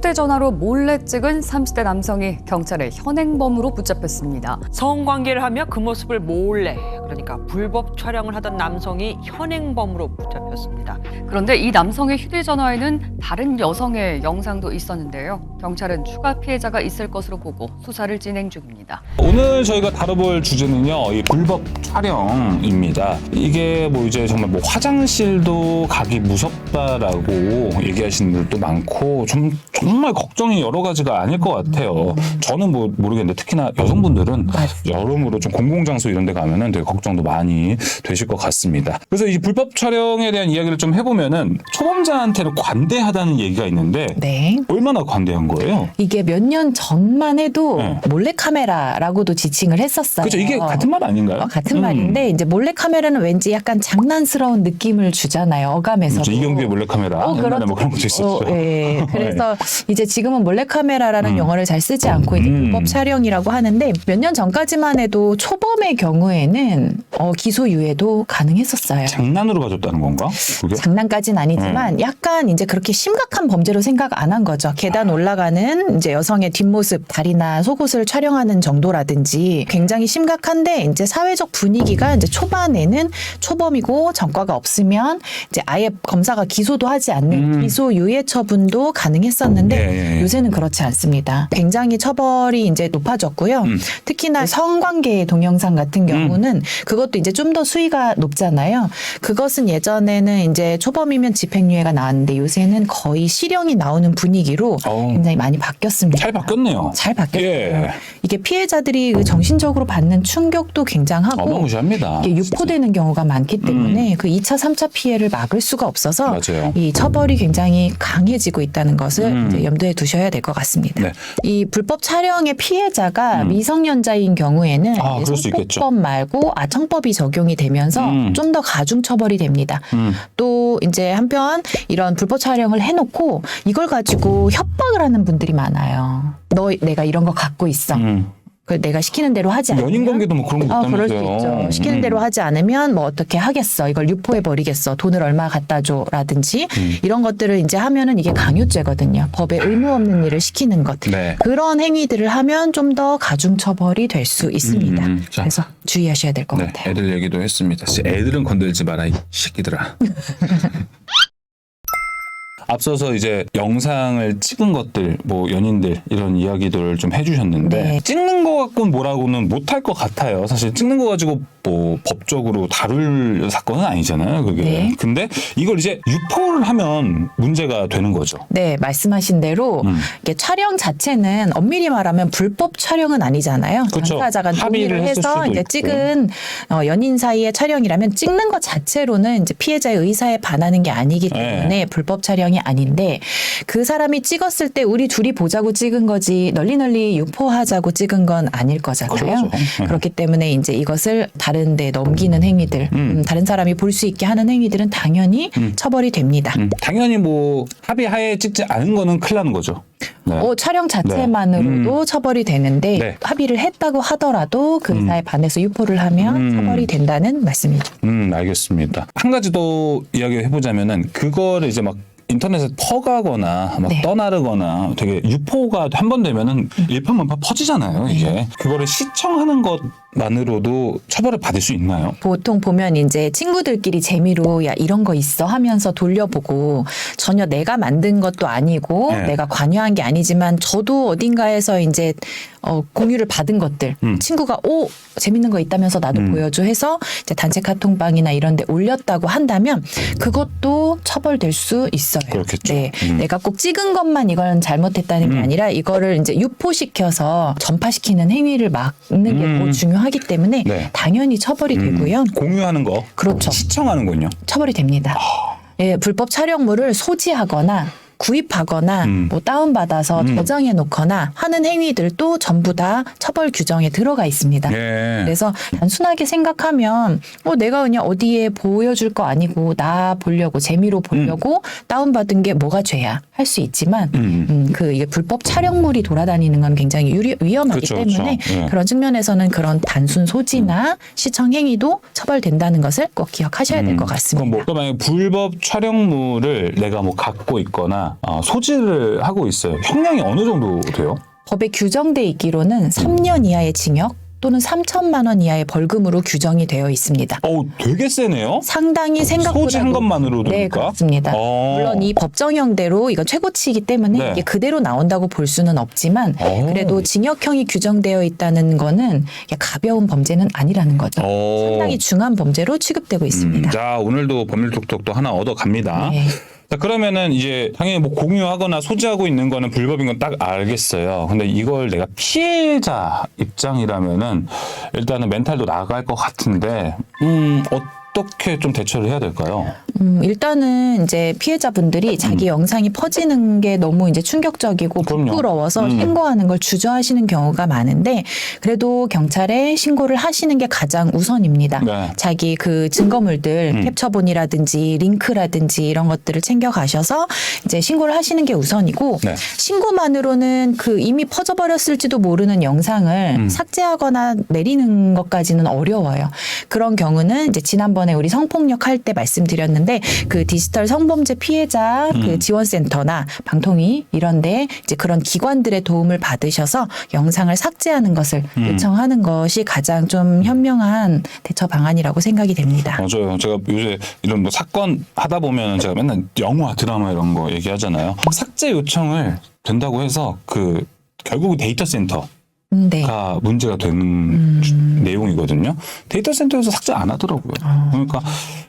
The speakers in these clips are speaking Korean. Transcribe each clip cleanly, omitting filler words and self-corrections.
휴대전화로 몰래 찍은 30대 남성이 경찰의 현행범으로 붙잡혔습니다. 성관계를 하며 그 모습을 몰래, 그러니까 불법 촬영을 하던 남성이 현행범으로 붙잡혔습니다. 그런데 이 남성의 휴대전화에는 다른 여성의 영상도 있었는데요. 경찰은 추가 피해자가 있을 것으로 보고 수사를 진행 중입니다. 오늘 저희가 다뤄볼 주제는요, 이 불법 촬영입니다. 이게 뭐 이제 정말 뭐 화장실도 가기 무섭다라고 얘기하시는 분들도 많고 정말 걱정이 여러 가지가 아닐 것 같아요. 저는 뭐 모르겠는데 특히나 여성분들은 여러모로 좀 공공장소 이런 데 가면은 되게 걱정도 많이 되실 것 같습니다. 그래서 이 불법 촬영에 대한 이야기를 좀 해보면은 초범자한테는 관대하다는 얘기가 있는데 네. 얼마나 관대한 거예요? 이게 몇 년 전만 해도 몰래카메라라고도 지칭을 했었어요. 그렇죠. 이게 같은 말 아닌가요? 같은 말인데 이제 몰래카메라는 왠지 약간 장난스러운 느낌을 주잖아요. 어감에서. 그렇죠. 이경규의 몰래카메라. 옛날에 뭐 그런 것도 있었죠. 예. 그래서 이제 지금은 몰래카메라라는 용어를 잘 쓰지 않고 이제 불법 촬영이라고 하는데 몇 년 전까지만 해도 초범의 경우에는 기소유예도 가능했었어요. 장난으로 가졌다는 건가? 그게? 장난까지는 아니지만 약간 이제 그렇게 심각한 범죄로 생각 안 한 거죠. 계단 올라가는 이제 여성의 뒷모습, 다리나 속옷을 촬영하는 정도라든지 굉장히 심각한데 이제 사회적 분위기가 이제 초반에는 초범이고 전과가 없으면 이제 아예 검사가 기소도 하지 않는 기소유예 처분도 가능했었는데 요새는 그렇지 않습니다. 굉장히 처벌이 이제 높아졌고요. 특히나 성관계 동영상 같은 경우는 그것도 이제 좀 더 수위가 높잖아요. 그것은 예전에는 이제 초범이면 집행유예가 나왔는데 요새는 거의 실형이 나오는 분위기로 굉장히 많이 바뀌었습니다. 잘 바뀌었네요. 잘 바뀌었어요. 예. 이게 피해자들이 그 정신적으로 받는 충격도 굉장하고 어마무시합니다. 이게 유포되는 경우가 많기 때문에 그 2차, 3차 피해를 막을 수가 없어서 맞아요. 이 처벌이 굉장히 강해지고 있다는 것을 이제 염두에 두셔야 될 것 같습니다. 네. 이 불법 촬영의 피해자가 미성년자인 경우에는 그럴 수 있겠죠. 성폭법 말고 아청법이 적용이 되면서 좀 더 가중 처벌이 됩니다. 또 이제 한편 이런 불법 촬영을 해놓고 이걸 가지고 협박을 하는 분들이 많아요. 내가 이런 거 갖고 있어. 그 내가 시키는 대로 하지 않으면 연인 관계도 뭐 그런 거 그럴 수 있다면서요. 있죠. 시키는 대로 하지 않으면 뭐 어떻게 하겠어. 이걸 유포해 버리겠어. 돈을 얼마 갖다 줘라든지 이런 것들을 이제 하면은 이게 강요죄거든요. 법에 의무 없는 일을 시키는 것. 네. 그런 행위들을 하면 좀 더 가중 처벌이 될 수 있습니다. 자. 그래서 주의하셔야 될 것 네, 같아요. 애들 얘기도 했습니다. 애들은 건들지 마라 이 새끼들아. 앞서서 이제 영상을 찍은 것들, 뭐 연인들 이런 이야기들을 좀 해주셨는데 네. 찍는 거 갖고는 뭐라고는 못할 것 같아요. 사실 찍는 거 가지고 뭐 법적으로 다룰 사건은 아니잖아요. 그게. 네. 근데 이걸 이제 유포를 하면 문제가 되는 거죠. 네, 말씀하신 대로 이게 촬영 자체는 엄밀히 말하면 불법 촬영은 아니잖아요. 그렇죠. 당사자가 합의를 동의를 했을 해서 수도 이제 있고. 찍은 연인 사이의 촬영이라면 찍는 것 자체로는 이제 피해자의 의사에 반하는 게 아니기 때문에 불법 촬영이 아닌데 그 사람이 찍었을 때 우리 둘이 보자고 찍은 거지 널리 유포하자고 찍은 건 아닐 거잖아요. 그렇죠. 그렇기 때문에 이제 이것을 다른 데 넘기는 행위들, 다른 사람이 볼 수 있게 하는 행위들은 당연히 처벌이 됩니다. 당연히 뭐 합의하에 찍지 않은 거는 큰일 나는 거죠. 네. 촬영 자체만으로도 처벌이 되는데 네. 합의를 했다고 하더라도 그 의사에 반해서 유포를 하면 처벌이 된다는 말씀입니다. 알겠습니다. 한 가지 더 이야기 해보자면은 그거를 이제 막 인터넷에 퍼가거나 막 네. 떠나르거나 되게 유포가 한 번 되면은 일파만파 퍼지잖아요. 이게 그거를 시청하는 것만으로도 처벌을 받을 수 있나요? 보통 보면 이제 친구들끼리 재미로 야 이런 거 있어 하면서 돌려보고 전혀 내가 만든 것도 아니고 네. 내가 관여한 게 아니지만 저도 어딘가에서 이제 공유를 받은 것들 친구가 재밌는 거 있다면서 나도 보여줘 해서 이제 단체 카톡방이나 이런 데 올렸다고 한다면 그것도 처벌될 수 있어요. 그렇겠죠. 네. 내가 꼭 찍은 것만 이건 잘못했다는 게 아니라 이거를 이제 유포시켜서 전파시키는 행위를 막는 게 더 중요하기 때문에 네. 당연히 처벌이 되고요. 공유하는 거, 그렇죠. 시청하는군요. 처벌이 됩니다. 예, 불법 촬영물을 소지하거나 구입하거나 뭐 다운받아서 저장해 놓거나 하는 행위들도 전부 다 처벌 규정에 들어가 있습니다. 예. 그래서 단순하게 생각하면 내가 그냥 어디에 보여줄 거 아니고 나 보려고 재미로 보려고 다운받은 게 뭐가 죄야 할 수 있지만 이게 불법 촬영물이 돌아다니는 건 굉장히 위험하기 그렇죠, 때문에 그렇죠. 예. 그런 측면에서는 그런 단순 소지나 시청 행위도 처벌된다는 것을 꼭 기억하셔야 될 것 같습니다. 그럼 뭐 만약에 불법 촬영물을 내가 뭐 갖고 있거나 경찰에서는 소지를 하고 있어요. 형량이 어느 정도 돼요? 법에 규정돼 있기로는 3년 이하의 징역 또는 3천만 원 이하의 벌금으로 규정이 되어 있습니다. 되게 세네요. 상당히 생각보다 소지한 것만으로도 네, 그렇습니다. 물론 이 법정형대로 이건 최고치이기 때문에 네. 이게 그대로 나온다고 볼 수는 없지만 그래도 징역형이 규정되어 있다는 거는 이게 가벼운 범죄는 아니라는 거죠. 상당히 중한 범죄로 취급되고 있습니다. 자, 오늘도 법률톡톡도 하나 얻어갑니다. 네. 자, 그러면은 이제 당연히 뭐 공유하거나 소지하고 있는 거는 불법인 건 딱 알겠어요. 근데 이걸 내가 피해자 입장이라면은 일단은 멘탈도 나갈 것 같은데, 어떻게 좀 대처를 해야 될까요? 일단은 이제 피해자분들이 자기 영상이 퍼지는 게 너무 이제 충격적이고 그럼요. 부끄러워서 신고하는 걸 주저하시는 경우가 많은데 그래도 경찰에 신고를 하시는 게 가장 우선입니다. 네. 자기 그 증거물들 캡처본이라든지 링크라든지 이런 것들을 챙겨 가셔서 이제 신고를 하시는 게 우선이고 네. 신고만으로는 그 이미 퍼져버렸을지도 모르는 영상을 삭제하거나 내리는 것까지는 어려워요. 그런 경우는 이제 지난번에 우리 성폭력 할 때 말씀드렸는데 그 디지털 성범죄 피해자 그 지원센터나 방통위 이런데 이제 그런 기관들의 도움을 받으셔서 영상을 삭제하는 것을 요청하는 것이 가장 좀 현명한 대처 방안이라고 생각이 됩니다. 맞아요. 제가 요새 이런 뭐 사건 하다 보면 제가 맨날 영화, 드라마 이런 거 얘기하잖아요. 삭제 요청을 된다고 해서 결국 데이터 센터 네. 가 문제가 되는 내용이거든요. 데이터 센터에서 삭제 안 하더라고요. 그러니까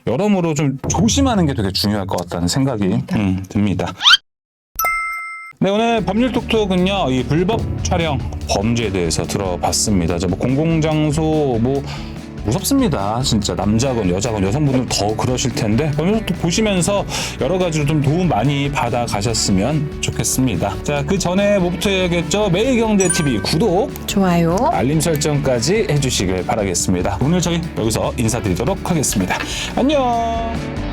여러모로 좀 조심하는 게 되게 중요할 것 같다는 생각이 듭니다. 네, 오늘 법률톡톡은요, 이 불법 촬영 범죄에 대해서 들어봤습니다. 뭐 공공장소 무섭습니다. 진짜 남자건 여자건 여성분들 더 그러실 텐데 법률톡톡 보시면서 여러 가지로 좀 도움 많이 받아 가셨으면 좋겠습니다. 자, 그 전에 뭐부터 해야겠죠? 매일경제TV 구독, 좋아요. 알림 설정까지 해주시길 바라겠습니다. 오늘 저희 여기서 인사드리도록 하겠습니다. 안녕.